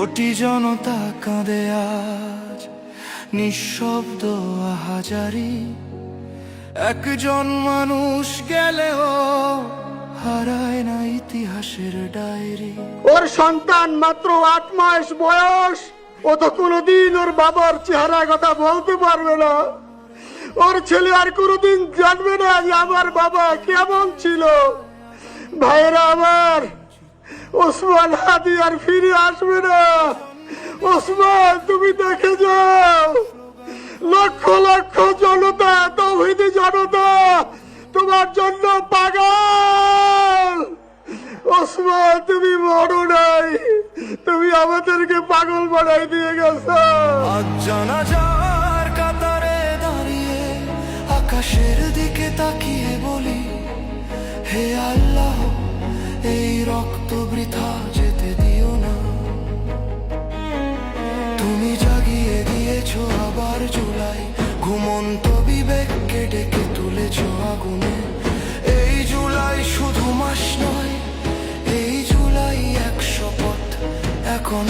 কোটি জনতা কাঁদে আজ নিঃশব্দ আহাজারি। একজন মানুষ গেলেও হারায় না ইতিহাসের ডায়েরি। ওর সন্তান মাত্র 8 মাস বয়স, ও তো কোনোদিন ওর বাবার চেহারা কথা বলতে পারবে না। ওর ছেলে আর কোনোদিন জানবে না যে আমার বাবা কেমন ছিল। ভাইরা আমার, ওসমান হাদি আর ফিরে আসবে না। ওসমান, তুমি দেখে যাও, লক্ষ লক্ষ জনতা, তৌহিদি জনতা তোমার জন্য পাগল। ওসমান, তুমি মরো নাই, তুমি আমাদেরকে পাগল বানাই দিয়ে গেছো। আজ জানাজার কাতারে দাঁড়িয়ে আকাশের দিকে তাকিয়ে বলি, হে আল্লাহ, এই রক্ত বৃথা যেতে দিও না। তুমি জাগিয়ে দিয়েছো আবার জুলাই, ঘুমন্ত বিবেককে ডেকে তুলেছো আগুনে। এই জুলাই শুধু মাস নয়, এই জুলাই এক শপথ, এখন